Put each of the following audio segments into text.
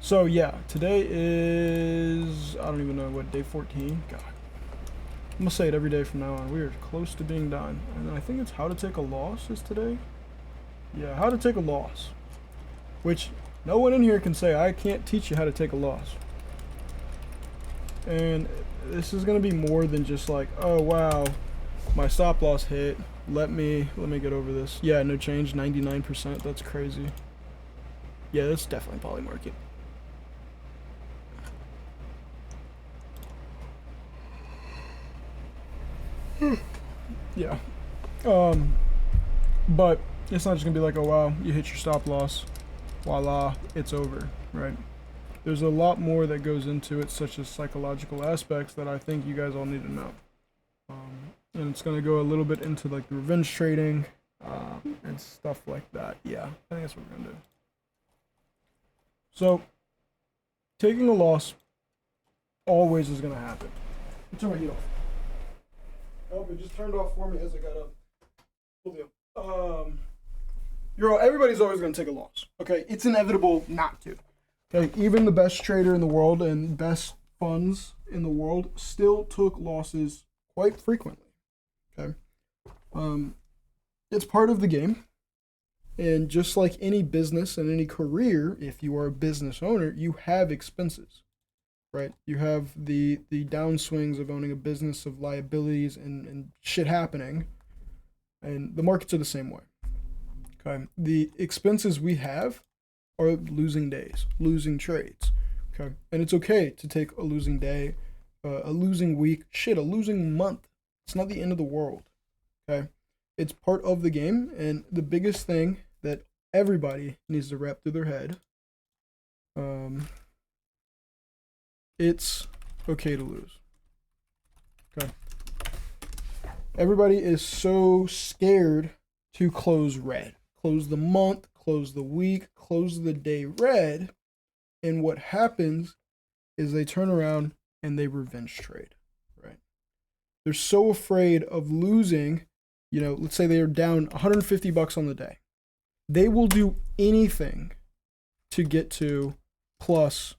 So yeah, today is I don't even know what day 14. God, I'm gonna say it every day from now on. We are close to being done, and I think it's how to take a loss is today. Yeah, how to take a loss, which no one in here can say I can't teach you how to take a loss. And this is gonna be more than just like, oh wow, my stop loss hit. Let me get over this. Yeah, no change, 99%. That's crazy. Yeah, that's definitely poly market. Yeah. Um, But it's not just gonna be like, oh wow, you hit your stop loss, voila, it's over, right? There's a lot more that goes into it, such as psychological aspects that I think you guys all need to know. And it's gonna go a little bit into like the revenge trading and stuff like that. Yeah, I think that's what we're gonna do. So taking a loss always is gonna happen. Turn my heat off. Oh, it just turned off for me as I got up. Cool deal. Everybody's always going to take a loss. Okay, it's inevitable not to. Okay, even the best trader in the world and best funds in the world still took losses quite frequently. Okay, it's part of the game, and just like any business and any career, if you are a business owner, you have expenses, right? You have the downswings of owning a business, of liabilities and shit happening, and the markets are the same way. Okay. The expenses we have are losing days, losing trades. Okay. And it's okay to take a losing day, a losing week, shit, a losing month. It's not the end of the world. Okay. It's part of the game. And the biggest thing that everybody needs to wrap through their head, it's okay to lose. Okay. Everybody is so scared to close red. Close the month, close the week, close the day red. And what happens is they turn around and they revenge trade, right? They're so afraid of losing, let's say they are down 150 bucks on the day. They will do anything to get to plus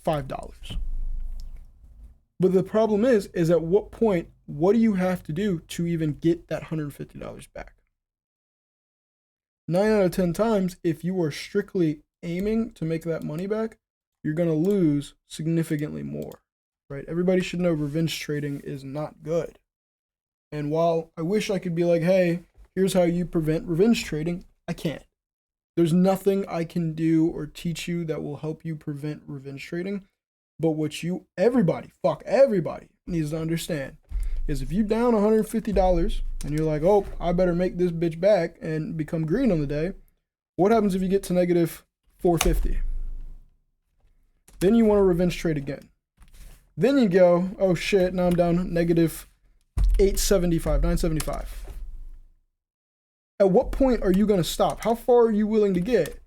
$5. But the problem is at what point, what do you have to do to even get that $150 back? 9 out of 10 times, if you are strictly aiming to make that money back, you're going to lose significantly more, right? Everybody should know revenge trading is not good. And while I wish I could be like, hey, here's how you prevent revenge trading, I can't. There's nothing I can do or teach you that will help you prevent revenge trading. But what everybody needs to understand is if you down $150 and you're like, oh, I better make this bitch back and become green on the day, what happens if you get to negative 450? Then you want to revenge trade again. Then you go, oh shit, now I'm down negative 875, 975. At what point are you going to stop? How far are you willing to get?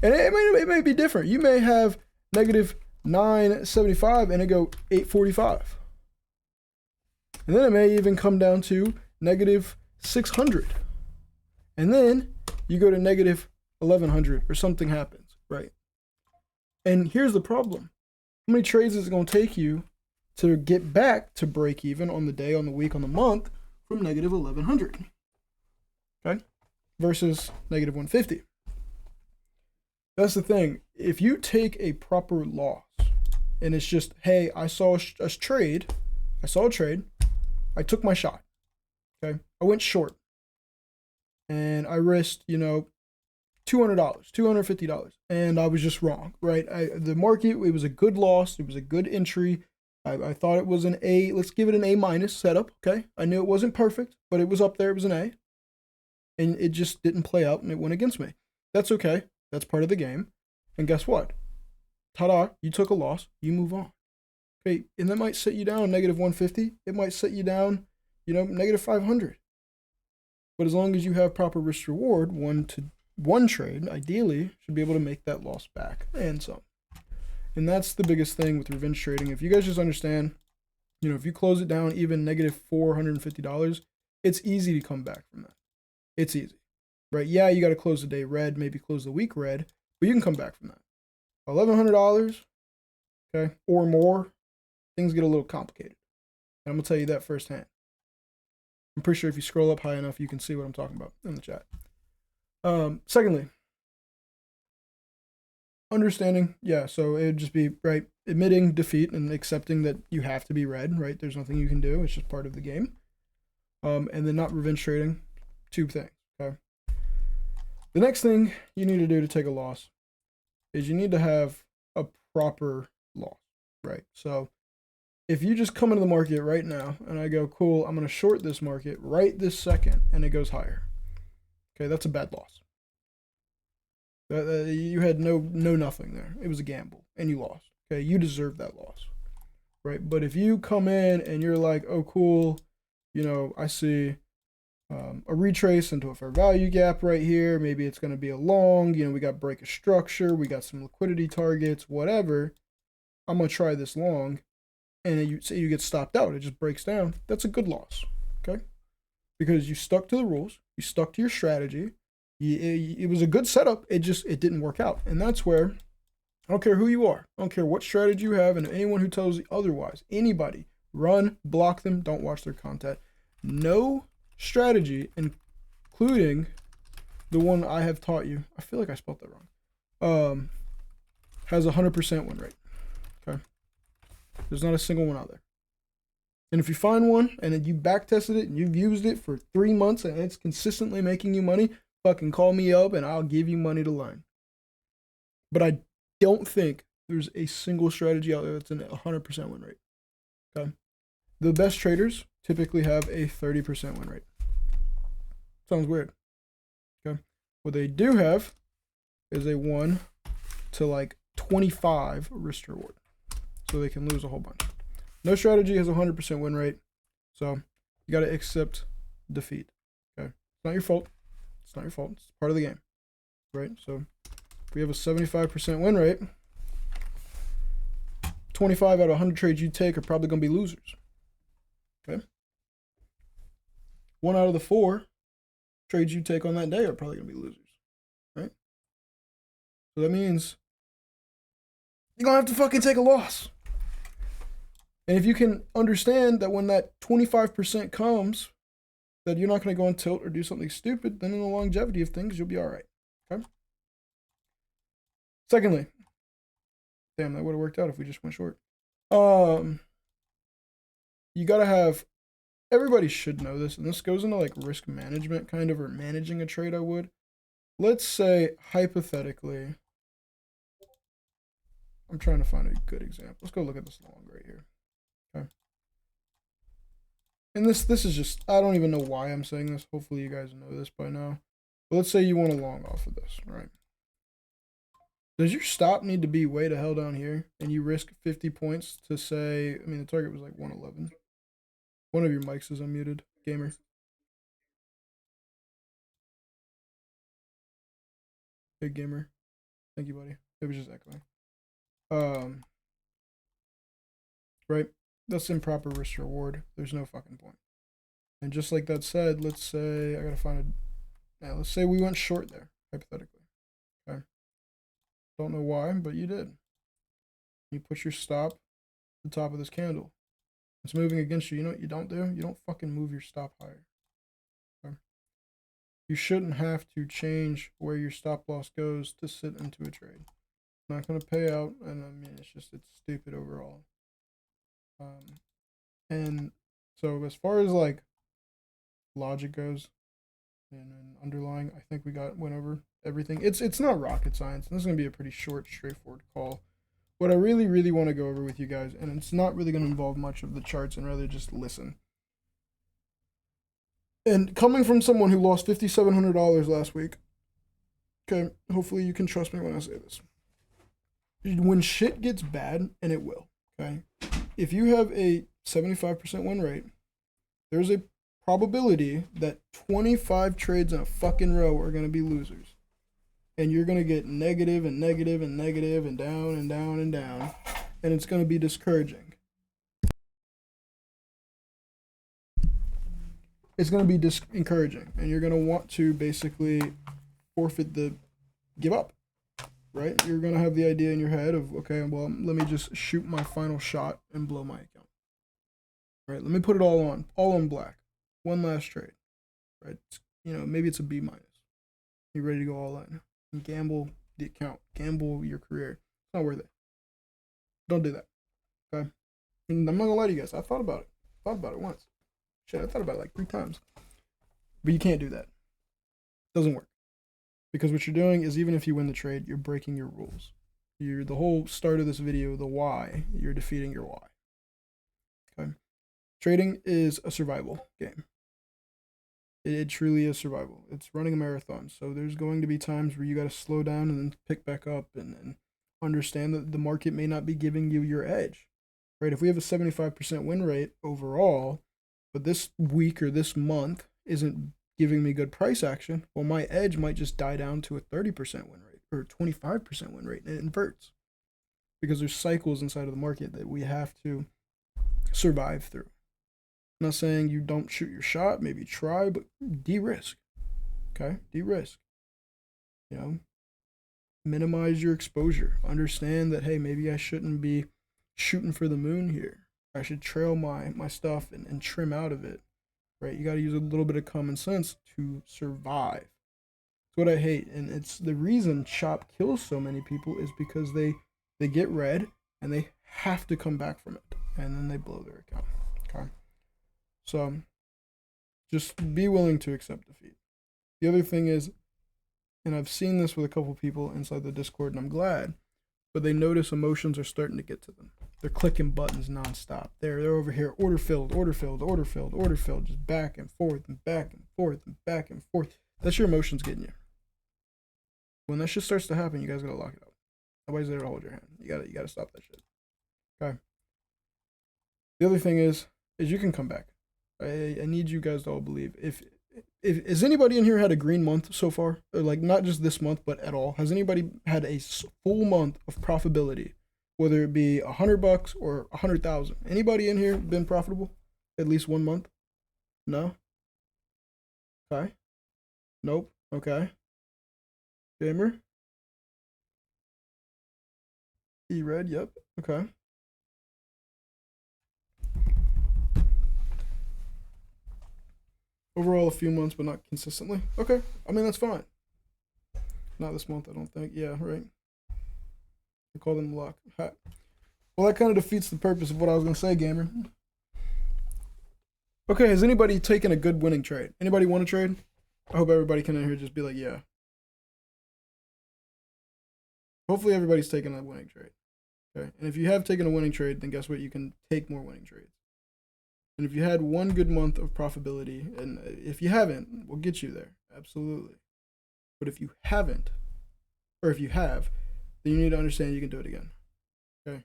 And it may be different. You may have negative 975 and it go 845. And then it may even come down to negative 600. And then you go to negative 1100 or something happens, right? And here's the problem. How many trades is it going to take you to get back to break even on the day, on the week, on the month from negative 1100? Okay? Versus negative 150. That's the thing. If you take a proper loss and it's just, hey, I saw a trade, I took my shot. Okay. I went short and I risked, $200, $250, and I was just wrong, right? The market, it was a good loss. It was a good entry. I thought it was an A, let's give it an A minus setup. Okay. I knew it wasn't perfect, but it was up there. It was an A, and it just didn't play out and it went against me. That's okay. That's part of the game. And guess what? Ta-da, you took a loss, you move on. Okay, and that might set you down negative 150. It might set you down, negative 500. But as long as you have proper risk reward, one trade, ideally, should be able to make that loss back and some. And that's the biggest thing with revenge trading. If you guys just understand, if you close it down even negative $450, it's easy to come back from that. It's easy, right? Yeah, you got to close the day red, maybe close the week red, but you can come back from that. $1,100, okay, or more, things get a little complicated. And I'm gonna tell you that firsthand. I'm pretty sure if you scroll up high enough, you can see what I'm talking about in the chat. Secondly, understanding, yeah, so it would just be, right, admitting defeat and accepting that you have to be red, right? There's nothing you can do. It's just part of the game. And then not revenge trading. Two things, okay? The next thing you need to do to take a loss is you need to have a proper loss, right? So if you just come into the market right now and I go, cool, I'm going to short this market right this second, and it goes higher, okay, that's a bad loss. You had no nothing there. It was a gamble, and you lost. Okay, you deserve that loss, right? But if you come in and you're like, oh, cool, you know, I see a retrace into a fair value gap right here. Maybe it's going to be a long. You know, we got break of structure. We got some liquidity targets, whatever. I'm going to try this long. And you say you get stopped out. It just breaks down. That's a good loss, okay? Because you stuck to the rules. You stuck to your strategy. It was a good setup. It didn't work out. And that's where, I don't care who you are. I don't care what strategy you have. And anyone who tells you otherwise, anybody, run, block them, don't watch their content. No strategy, including the one I have taught you, I feel like I spelled that wrong, has a 100% win rate. Okay, there's not a single one out there. And if you find one and then you back tested it and you've used it for 3 months and it's consistently making you money, fucking call me up and I'll give you money to learn. But I don't think there's a single strategy out there that's in a 100% win rate. Okay, the best traders typically have a 30% win rate. Sounds weird. Okay. What they do have is a 1 to like 25 risk reward. So they can lose a whole bunch. No strategy has a 100% win rate. So you got to accept defeat. Okay. It's not your fault. It's not your fault. It's part of the game. Right? So if we have a 75% win rate, 25 out of 100 trades you take are probably going to be losers. Okay. 1 out of the 4 trades you take on that day are probably going to be losers, right? So that means you're going to have to fucking take a loss. And if you can understand that when that 25% comes, that you're not going to go on tilt or do something stupid, then in the longevity of things, you'll be all right, okay? Secondly, damn, that would have worked out if we just went short. You got to have, everybody should know this, and this goes into like risk management kind of, or managing a trade, I would. Let's say, hypothetically, I'm trying to find a good example. Let's go look at this long right here. Okay. And this is just, I don't even know why I'm saying this. Hopefully you guys know this by now. But let's say you want to long off of this, right? Does your stop need to be way the hell down here? And you risk 50 points to say, I mean, the target was like 111. One of your mics is unmuted, gamer. Big gamer. Thank you, buddy. It was just echoing. Right? That's improper risk reward. There's no fucking point. And just like that said, let's say I gotta find a. Yeah, let's say we went short there, hypothetically. Okay. Don't know why, but you did. You push your stop at the top of this candle. It's moving against you. You know what you don't do? You don't fucking move your stop higher. Okay. You shouldn't have to change where your stop loss goes to sit into a trade. Not gonna pay out, and I mean it's stupid overall. And so as far as like logic goes and underlying, I think we went over everything. It's not rocket science. This is gonna be a pretty short, straightforward call. What I really, really want to go over with you guys, and it's not really gonna involve much of the charts and rather just listen. And coming from someone who lost $5,700 last week, okay, hopefully you can trust me when I say this. When shit gets bad, and it will, okay, if you have a 75% win rate, there's a probability that 25 trades in a fucking row are going to be losers. And you're going to get negative and negative and negative and down and down and down. And it's going to be discouraging. It's going to be encouraging. And you're going to want to basically give up. right? You're gonna have the idea in your head of, okay, well, let me just shoot my final shot and blow my account. Right? Let me put it all on black. One last trade. Right? Maybe it's a B minus. You're ready to go all in. And gamble the account. Gamble your career. It's not worth it. Don't do that. Okay? And I'm not gonna lie to you guys. I thought about it. Thought about it once. Shit, I thought about it like 3 times. But you can't do that. It doesn't work. Because what you're doing is, even if you win the trade, you're breaking your rules. You're the whole start of this video, the why, you're defeating your why. Okay? Trading is a survival game. It truly is survival. It's running a marathon. So there's going to be times where you got to slow down and then pick back up and understand that the market may not be giving you your edge. Right? If we have a 75% win rate overall, but this week or this month isn't giving me good price action, well, my edge might just die down to a 30% win rate or 25% win rate, and it inverts. Because there's cycles inside of the market that we have to survive through. I'm not saying you don't shoot your shot, maybe try, but de-risk. Okay? De-risk. Minimize your exposure. Understand that, hey, maybe I shouldn't be shooting for the moon here. I should trail my stuff and trim out of it. Right? You got to use a little bit of common sense to survive. It's what I hate. And it's the reason Chop kills so many people is because they get red and they have to come back from it. And then they blow their account. Okay? So just be willing to accept defeat. The other thing is, and I've seen this with a couple people inside the Discord, and I'm glad, but they notice emotions are starting to get to them. They're clicking buttons nonstop. They're over here, order filled, order filled, order filled, order filled, just back and forth and back and forth and back and forth. That's your emotions getting you. When that shit starts to happen, you guys gotta lock it up. Nobody's there to hold your hand. You gotta stop that shit. Okay. The other thing is you can come back. I need you guys to all believe. If has anybody in here had a green month so far? Or like not just this month, but at all? Has anybody had a full month of profitability, whether it be $100 or 100,000? Anybody in here been profitable at least 1 month? No. Okay. Nope. Okay. Gamer. E-red. Yep. Okay. Overall, a few months, but not consistently. Okay. I mean, that's fine. Not this month, I don't think. Yeah, right. I call them luck. Well, that kind of defeats the purpose of what I was going to say, gamer. Okay, has anybody taken a good winning trade? Anybody want to trade? I hope everybody can in here just be like, yeah. Hopefully everybody's taken a winning trade. Okay, and if you have taken a winning trade, then guess what? You can take more winning trades. And if you had one good month of profitability, and if you haven't, we'll get you there. Absolutely. But if you haven't, or if you have, then you need to understand you can do it again. Okay.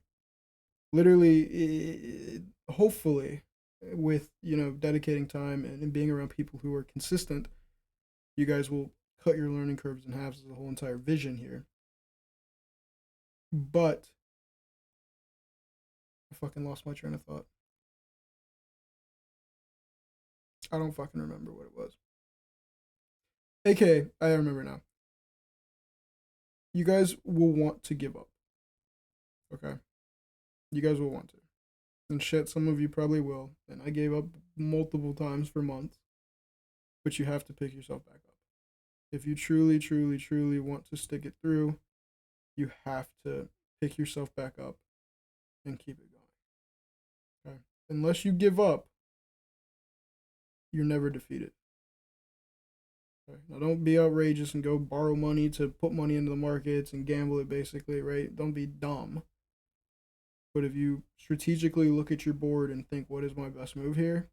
Literally, hopefully, with dedicating time and being around people who are consistent, you guys will cut your learning curves in half as a whole entire vision here. But I fucking lost my train of thought. I don't fucking remember what it was. AKA, I remember now. You guys will want to give up. Okay? You guys will want to. And shit, some of you probably will. And I gave up multiple times for months. But you have to pick yourself back up. If you truly, truly, truly want to stick it through, you have to pick yourself back up and keep it going. Okay? Unless you give up, you're never defeated. Okay? Now, don't be outrageous and go borrow money to put money into the markets and gamble it, basically, right? Don't be dumb. But if you strategically look at your board and think, what is my best move here?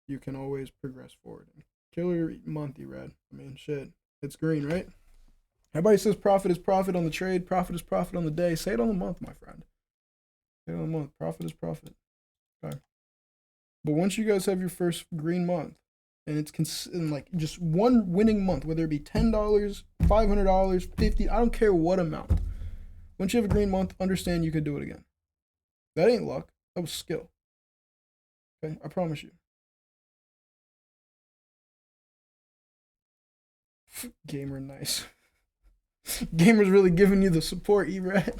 You can always progress forward. Killer month, E-Red. I mean, shit. It's green, right? Everybody says profit is profit on the trade, profit is profit on the day. Say it on the month, my friend. Say it on the month. Profit is profit. Okay. But once you guys have your first green month, and it's like just one winning month, whether it be $10, $500, $50, I don't care what amount. Once you have a green month, understand you can do it again. That ain't luck. That was skill. Okay, I promise you. Gamer nice. Gamers really giving you the support, E-Rat.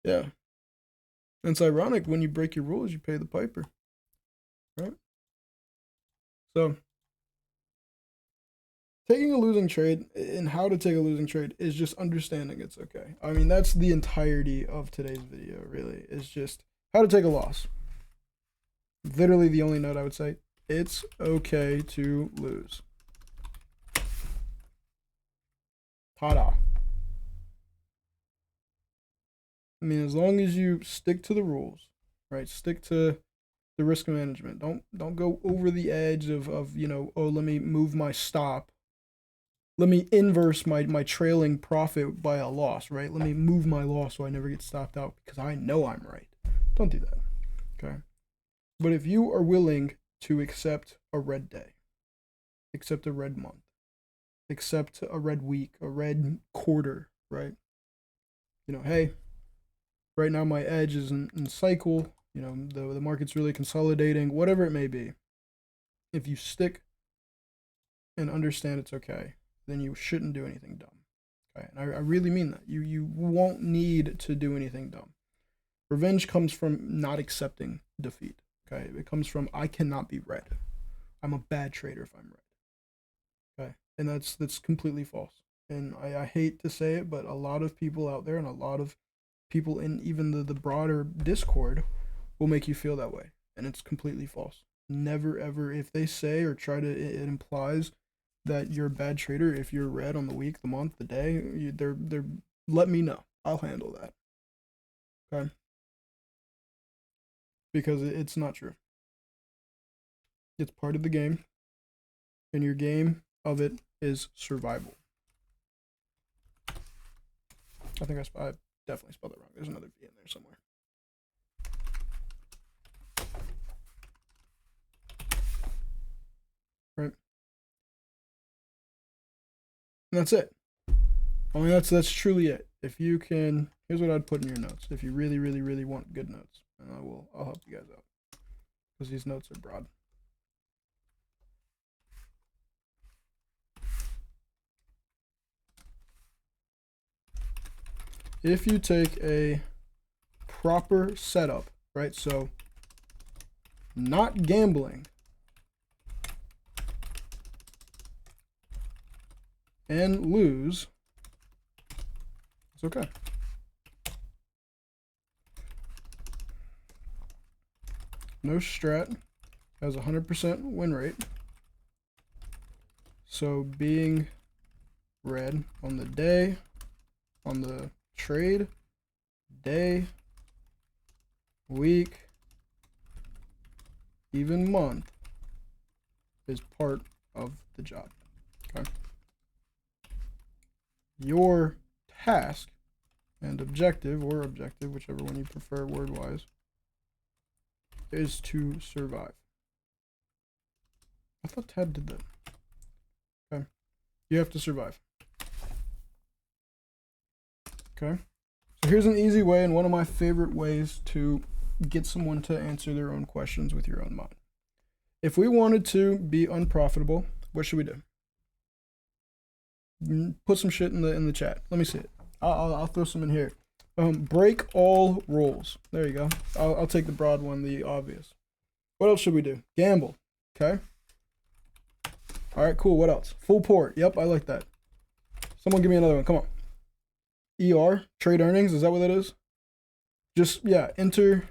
Yeah. And it's ironic, when you break your rules, you pay the piper, right? So taking a losing trade and how to take a losing trade is just understanding it's okay. I mean, that's the entirety of today's video, really. Is just how to take a loss. Literally the only note I would say. It's okay to lose. Ta-da. I mean, as long as you stick to the rules, right? Stick to the risk management. Don't go over the edge of oh, let me move my stop. Let me inverse my trailing profit by a loss, right? Let me move my loss so I never get stopped out because I know I'm right. Don't do that. Okay? But if you are willing to accept a red day, accept a red month, accept a red week, a red quarter, right? Hey, right now my edge is in cycle, the market's really consolidating, whatever it may be. If you stick and understand it's okay, then you shouldn't do anything dumb. Okay, and I really mean that. You won't need to do anything dumb. Revenge comes from not accepting defeat. Okay, it comes from I cannot be red. I'm a bad trader if I'm red. Okay, and that's completely false. And I hate to say it, but a lot of people out there and a lot of people in even the broader Discord will make you feel that way, and it's completely false. Never ever, if they say or try to, it implies that you're a bad trader if you're red on the week, the month, the day. They're let me know. I'll handle that. Okay, because it's not true. It's part of the game, and your game of it is survival. I think I definitely spelled it wrong. There's another V in there somewhere. Right? And that's it. I mean, that's truly it. If you can, here's what I'd put in your notes. If you really, really, really want good notes, and I'll help you guys out because these notes are broad. If you take a proper setup, right? So not gambling and lose, it's okay. No strat has 100% win rate. So being red on the day, on the trade, day, week, even month is part of the job. Okay. Your task and objective, or objective, whichever one you prefer word-wise, is to survive. I thought Tad did that. Okay. You have to survive. Okay. So here's an easy way, and one of my favorite ways to get someone to answer their own questions with your own mind. If we wanted to be unprofitable, what should we do? Put some shit in the chat. Let me see it. I'll throw some in here. Break all rules. There you go. I'll take the broad one, the obvious. What else should we do? Gamble. Okay. All right, cool. What else? Full port. Yep, I like that. Someone give me another one. Come on. ER, trade earnings. Is that what that is? Just, yeah, enter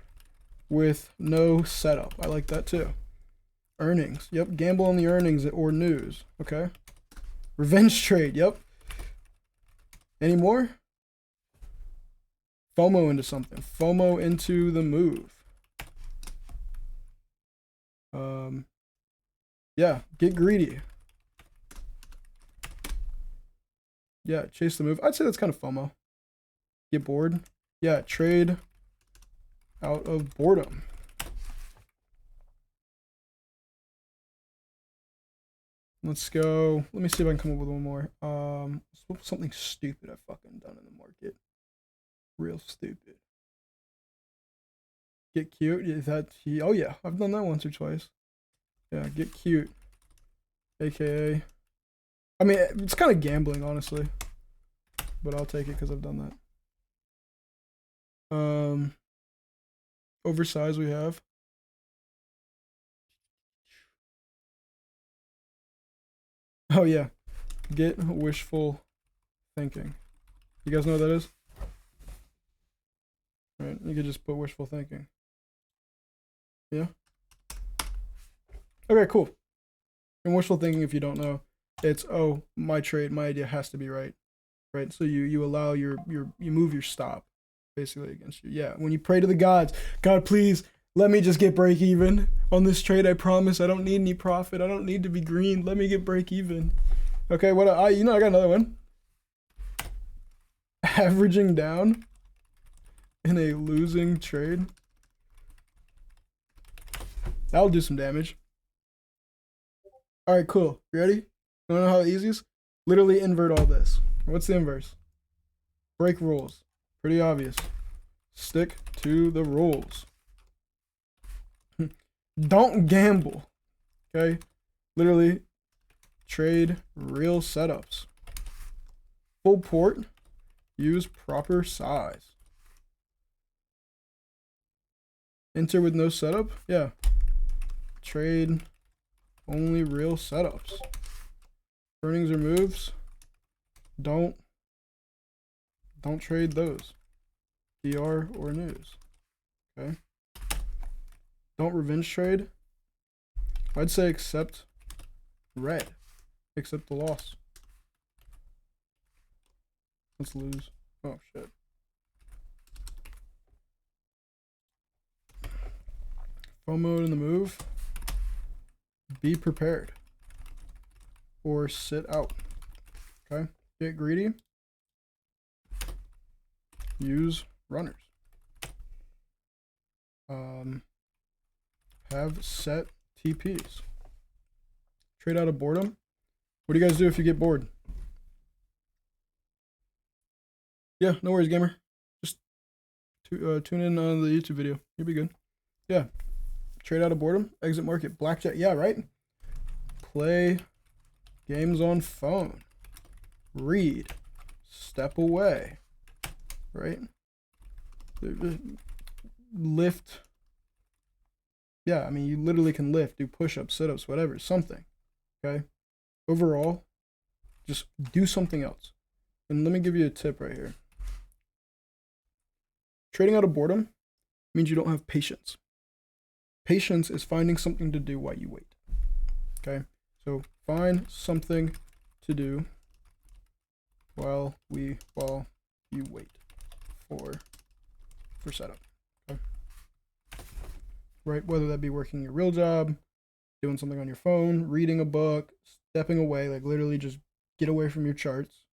with no setup. I like that too. Earnings. Yep, gamble on the earnings or news. Okay. Revenge trade. Yep. Any more? FOMO into something. FOMO into the move. Yeah, get greedy. Yeah, chase the move. I'd say that's kind of FOMO. Get bored. Yeah, trade out of boredom. Let's go. Let me see if I can come up with one more. Something stupid I've fucking done in the market. Real stupid. Get cute. Is that he? Oh yeah, I've done that once or twice. Yeah, get cute AKA. I mean, it's kind of gambling, honestly, but I'll take it because I've done that. Oversized we have. Oh yeah, get wishful thinking. You guys know what that is? Right, you could just put wishful thinking. Yeah. Okay, cool. And wishful thinking, if you don't know, it's, oh, my trade, my idea has to be right, right? So you allow you move your stop basically against you. Yeah, when you pray to the gods, God, please let me just get break even on this trade. I promise I don't need any profit. I don't need to be green. Let me get break even. Okay, what I got another one. Averaging down in a losing trade. That'll do some damage. All right, cool. You ready? You wanna know how easy it is? Literally invert all this. What's the inverse? Break rules. Pretty obvious. Stick to the rules. Don't gamble. Okay? Literally trade real setups. Full port. Use proper size. Enter with no setup. Yeah. Trade only real setups. Earnings or moves. Don't trade those. DR or news. Okay. Don't revenge trade. I'd say accept red. Accept the loss. Let's lose. Oh shit. FOMO in the move. Be prepared. Or sit out. Okay. Get greedy. Use runners. Have set TPs. Trade out of boredom. What do you guys do if you get bored? Yeah, no worries, gamer. Just tune in on the YouTube video. You'll be good. Yeah. Trade out of boredom. Exit market. Blackjack. Yeah, right? Play games on phone. Read. Step away. Right? Lift. Yeah, I mean, you literally can lift, do push-ups, sit-ups, whatever, something. Okay? Overall, just do something else. And let me give you a tip right here. Trading out of boredom means you don't have patience. Patience is finding something to do while you wait. Okay? So find something to do while you wait for setup. Okay? Right? Whether that be working your real job, doing something on your phone, reading a book, stepping away, like literally just get away from your charts.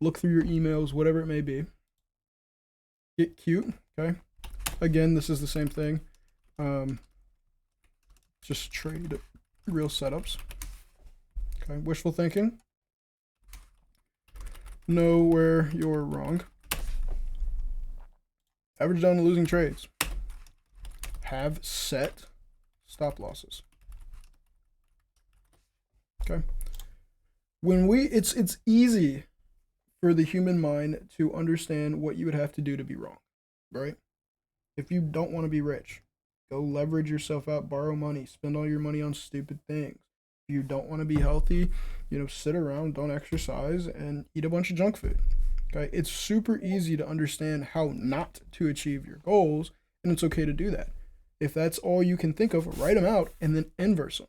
Look through your emails, whatever it may be. Get cute. Okay? Again, this is the same thing. Just trade real setups. Okay, wishful thinking. Know where you're wrong. Average down to losing trades. Have set stop losses. Okay. It's easy for the human mind to understand what you would have to do to be wrong, right? If you don't want to be rich, go leverage yourself out, borrow money, spend all your money on stupid things. If you don't want to be healthy, sit around, don't exercise, and eat a bunch of junk food. Okay, it's super easy to understand how not to achieve your goals, and it's okay to do that. If that's all you can think of, write them out and then inverse them.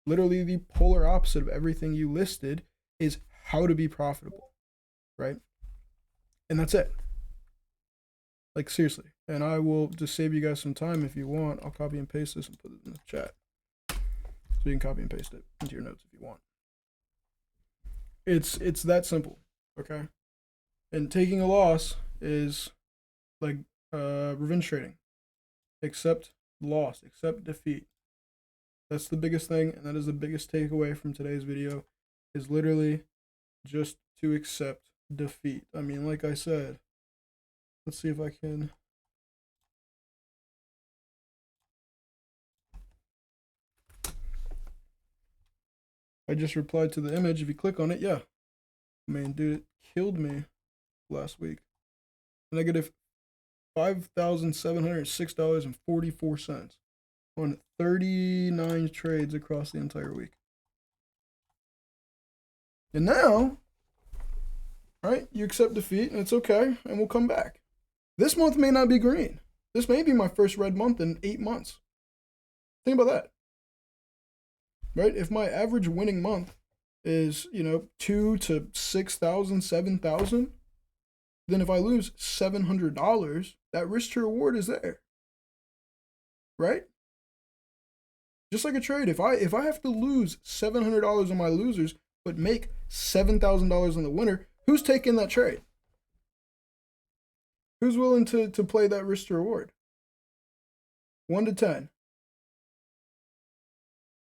Literally the polar opposite of everything you listed is how to be profitable, right? And that's it. Like, seriously. And I will just save you guys some time if you want. I'll copy and paste this and put it in the chat. So you can copy and paste it into your notes if you want. It's that simple, okay? And taking a loss is like revenge trading. Accept loss, accept defeat. That's the biggest thing, and that is the biggest takeaway from today's video, is literally just to accept defeat. I mean, like I said, let's see if I can. I just replied to the image. If you click on it, yeah. Man, dude, it killed me last week. Negative $5,706.44 on 39 trades across the entire week. And now, right, you accept defeat and it's okay, and we'll come back. This month may not be green. This may be my first red month in 8 months. Think about that. Right? If my average winning month is, $2,000 to $6,000, $7,000, then if I lose $700, that risk to reward is there. Right? Just like a trade, if I have to lose $700 on my losers but make $7,000 on the winner, who's taking that trade? Who's willing to play that risk to reward? 1 to 10.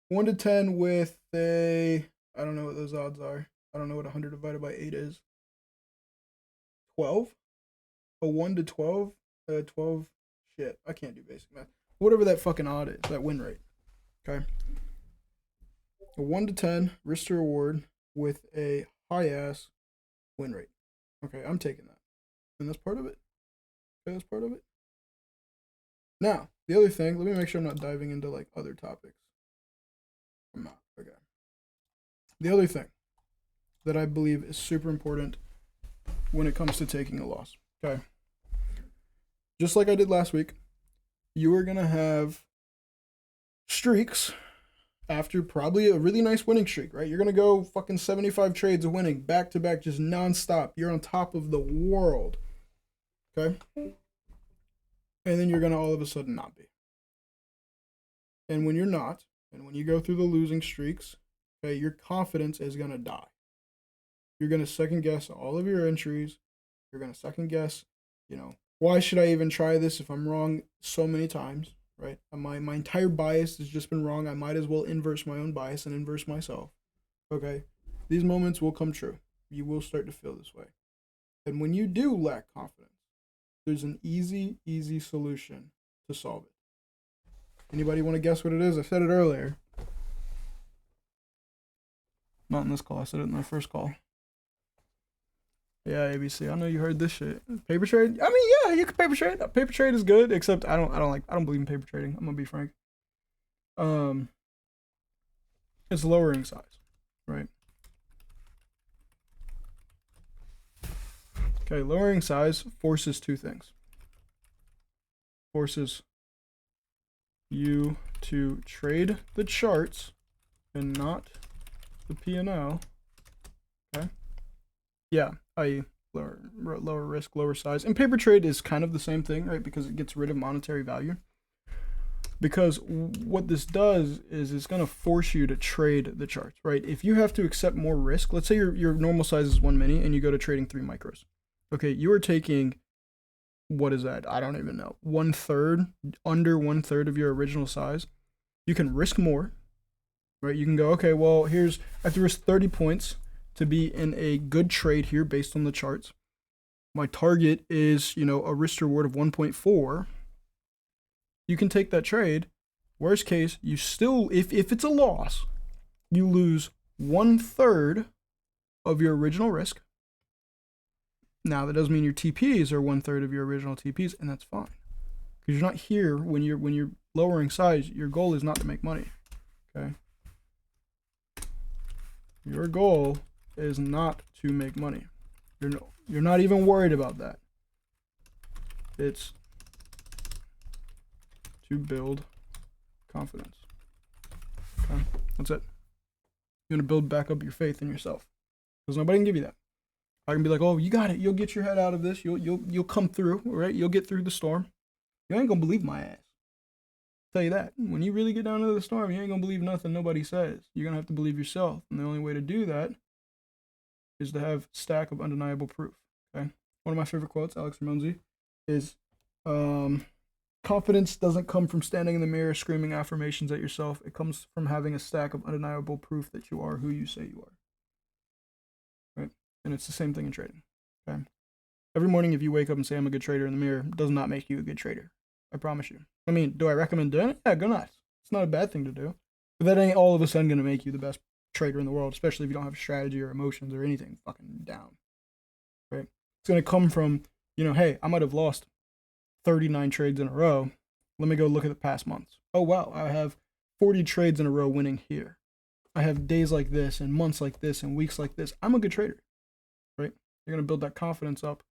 1 to 10 with I don't know what those odds are. I don't know what 100 divided by 8 is. 12? A 1 to 12? 12? Shit, I can't do basic math. Whatever that fucking odd is, that win rate. Okay? A 1 to 10 risk to reward with a high-ass win rate. Okay, I'm taking that. And that's part of it. Okay, that's part of it. Now, the other thing, let me make sure I'm not diving into like other topics. I'm not. Okay. The other thing that I believe is super important when it comes to taking a loss. Okay. Just like I did last week, you are going to have streaks after probably a really nice winning streak, right? You're going to go fucking 75 trades of winning back to back, just nonstop. You're on top of the world. Okay. And then you're going to all of a sudden not be. And when you're not, and when you go through the losing streaks, okay, your confidence is going to die. You're going to second guess all of your entries. You're going to second guess, why should I even try this if I'm wrong so many times, right? My entire bias has just been wrong. I might as well inverse my own bias and inverse myself, okay? These moments will come true. You will start to feel this way. And when you do lack confidence, there's an easy solution to solve it. Anybody want to guess what it is? I said it earlier. Not in this call. I said it in the first call. Yeah, ABC. I know you heard this shit. Paper trade? I mean, yeah, you can paper trade. Paper trade is good, except I don't believe in paper trading. I'm gonna be frank. It's lowering size, right? Okay, lowering size forces two things. Forces you to trade the charts and not the P&L. Okay. Yeah, i.e. lower risk, lower size. And paper trade is kind of the same thing, right? Because it gets rid of monetary value. Because what this does is it's going to force you to trade the charts, right? If you have to accept more risk, let's say your normal size is 1 mini and you go to trading 3 micros. Okay, you are taking, what is that? I don't even know. 1/3, under 1/3 of your original size. You can risk more, right? You can go, okay, well, I have to risk 30 points to be in a good trade here based on the charts. My target is, a risk reward of 1.4. You can take that trade. Worst case, you still, if it's a loss, you lose 1/3 of your original risk. Now, that doesn't mean your TPs are 1/3 of your original TPs, and that's fine. Because you're not here when you're lowering size. Your goal is not to make money. Okay? Your goal is not to make money. You're not even worried about that. It's to build confidence. Okay? That's it. You're gonna build back up your faith in yourself. Because nobody can give you that. I can be like, oh, you got it. You'll get your head out of this. You'll come through, right? You'll get through the storm. You ain't gonna believe my ass. Tell you that. When you really get down into the storm, you ain't gonna believe nothing nobody says. You're gonna have to believe yourself. And the only way to do that is to have a stack of undeniable proof. Okay. One of my favorite quotes, Alex Ramonzi, is confidence doesn't come from standing in the mirror screaming affirmations at yourself. It comes from having a stack of undeniable proof that you are who you say you are. Right? And it's the same thing in trading. Okay. Every morning, if you wake up and say, I'm a good trader in the mirror, it does not make you a good trader. I promise you. I mean, do I recommend doing it? Yeah, go nuts. It's not a bad thing to do. But that ain't all of a sudden going to make you the best trader in the world, especially if you don't have strategy or emotions or anything fucking down, right? It's going to come from, hey, I might have lost 39 trades in a row. Let me go look at the past months. Oh, wow, I have 40 trades in a row winning here. I have days like this and months like this and weeks like this. I'm a good trader, right? You're going to build that confidence up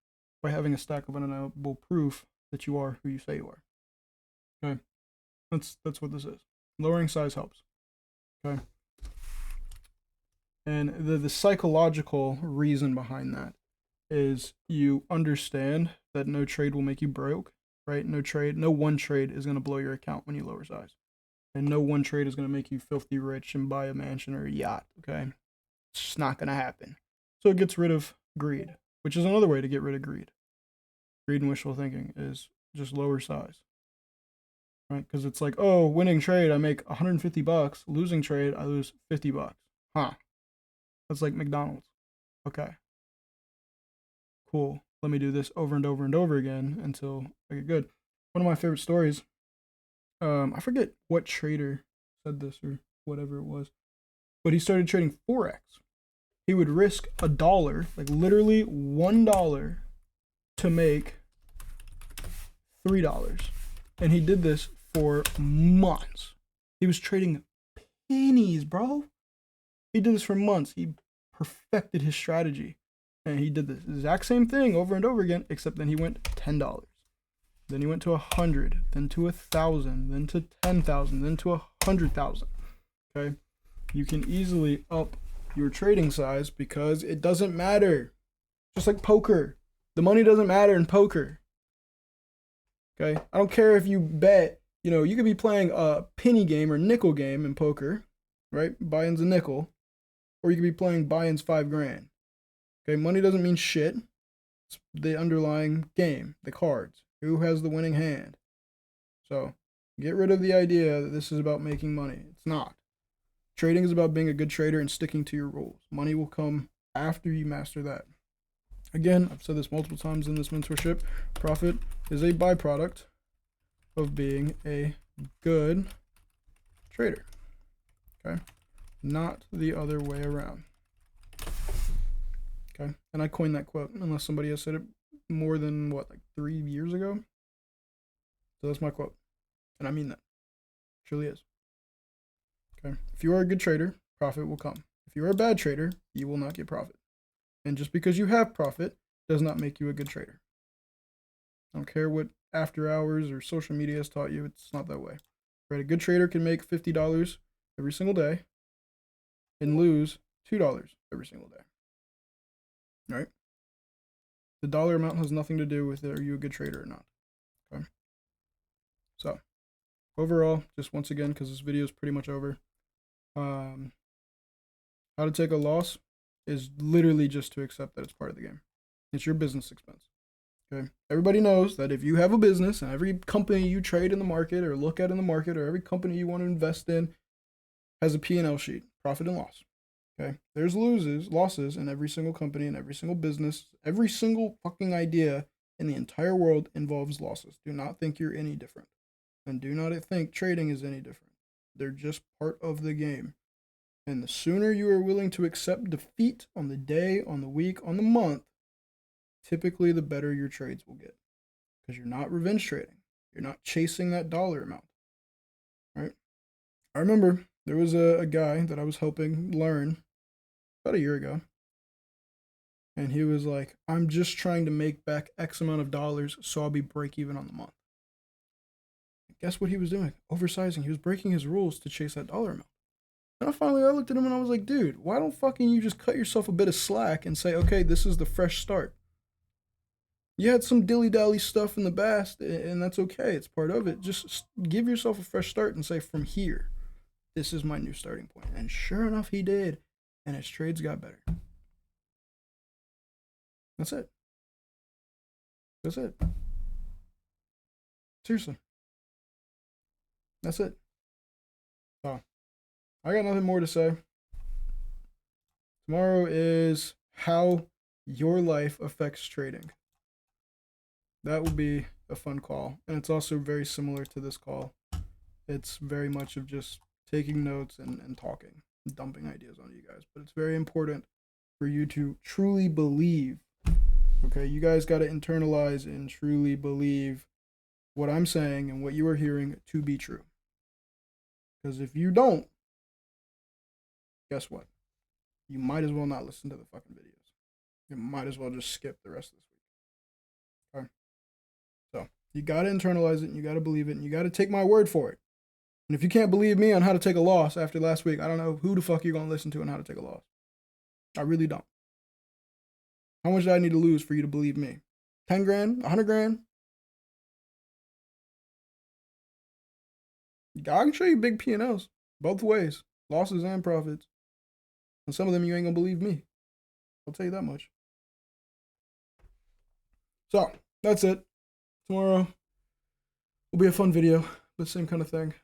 by having a stack of undeniable proof that you are who you say you are. Okay? That's what this is. Lowering size helps. Okay? And the psychological reason behind that is you understand that no trade will make you broke, right? No one trade is going to blow your account when you lower size. And no one trade is going to make you filthy rich and buy a mansion or a yacht, okay? It's just not going to happen. So it gets rid of greed, which is another way to get rid of greed. Greed and wishful thinking is just lower size, right? Because it's like, oh, winning trade, I make $150. Losing trade, I lose $50. Huh. That's like McDonald's. Okay. Cool. Let me do this over and over and over again until I get good. One of my favorite stories, I forget what trader said this or whatever it was, but he started trading Forex. He would risk $1, like literally $1 to make $3. And he did this for months. He was trading pennies, bro. He did this for months. He perfected his strategy. And he did the exact same thing over and over again, except then he went $10. Then he went to 100, then to 1,000, then to 10,000, then to 100,000. Okay? You can easily up your trading size because it doesn't matter. Just like poker. The money doesn't matter in poker. Okay? I don't care if you bet, you could be playing a penny game or nickel game in poker, right? Buy-in's a nickel. Or you could be playing buy-in's $5,000. Okay? Money doesn't mean shit. It's the underlying game, the cards. Who has the winning hand? So, get rid of the idea that this is about making money. It's not. Trading is about being a good trader and sticking to your rules. Money will come after you master that. Again, I've said this multiple times in this mentorship. Profit is a byproduct of being a good trader. Okay? Not the other way around. Okay? And I coined that quote, unless somebody has said it more than, 3 years ago? So that's my quote. And I mean that. It truly is. Okay? If you are a good trader, profit will come. If you are a bad trader, you will not get profit. And just because you have profit does not make you a good trader. I don't care what after hours or social media has taught you, it's not that way. Right? A good trader can make $50 every single day and lose $2 every single day. Right? The dollar amount has nothing to do with are you a good trader or not. Okay? So, overall, just once again, because this video is pretty much over, how to take a loss is literally just to accept that it's part of the game. It's your business expense. Okay? Everybody knows that if you have a business and every company you trade in the market or look at in the market or every company you want to invest in has a P&L sheet, profit and loss. Okay? There's losses in every single company and every single business. Every single fucking idea in the entire world involves losses. Do not think you're any different. And do not think trading is any different. They're just part of the game. And the sooner you are willing to accept defeat on the day, on the week, on the month, typically the better your trades will get. Because you're not revenge trading. You're not chasing that dollar amount. Right? I remember there was a guy that I was helping learn about a year ago. And he was like, I'm just trying to make back X amount of dollars so I'll be break even on the month. Guess what he was doing? Oversizing. He was breaking his rules to chase that dollar amount. And I looked at him and I was like, dude, why don't fucking you just cut yourself a bit of slack and say, okay, this is the fresh start. You had some dilly-dally stuff in the past, and that's okay. It's part of it. Just give yourself a fresh start and say, from here, this is my new starting point. And sure enough, he did. And his trades got better. That's it. That's it. Seriously. That's it. So, I got nothing more to say. Tomorrow is how your life affects trading. That will be a fun call. And it's also very similar to this call. It's very much of just taking notes and talking. dumping ideas on you guys, but it's very important for you to truly believe. Okay, you guys got to internalize and truly believe what I'm saying and what you are hearing to be true. Because if you don't, guess what? You might as well not listen to the fucking videos. You might as well just skip the rest of this week. Okay? So you got to internalize it and you got to believe it and you got to take my word for it. And if you can't believe me on how to take a loss after last week, I don't know who the fuck you're going to listen to on how to take a loss. I really don't. How much do I need to lose for you to believe me? 10 grand? 100 grand? I can show you big P&Ls both ways, losses and profits. And some of them you ain't gonna believe me. I'll tell you that much. So that's it. Tomorrow will be a fun video, but same kind of thing.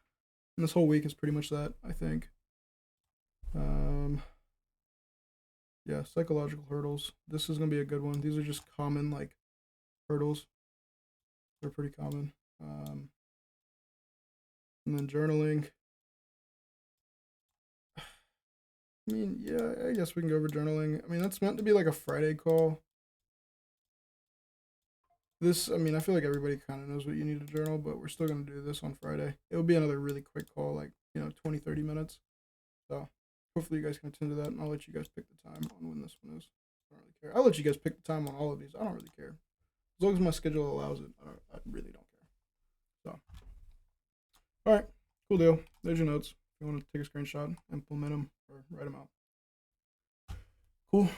And this whole week is pretty much that, I think. Yeah, psychological hurdles. This is gonna be a good one. These are just common like hurdles. They're pretty common. And then journaling. I mean, yeah, I guess we can go over journaling. I mean, that's meant to be like a Friday call. This, I mean, I feel like everybody kind of knows what you need to journal, but we're still going to do this on Friday. It'll be another really quick call, like, 20, 30 minutes. So hopefully you guys can attend to that, and I'll let you guys pick the time on when this one is. I don't really care. I'll let you guys pick the time on all of these. I don't really care. As long as my schedule allows it, I really don't care. So, all right, cool deal. There's your notes. If you want to take a screenshot, implement them, or write them out. Cool.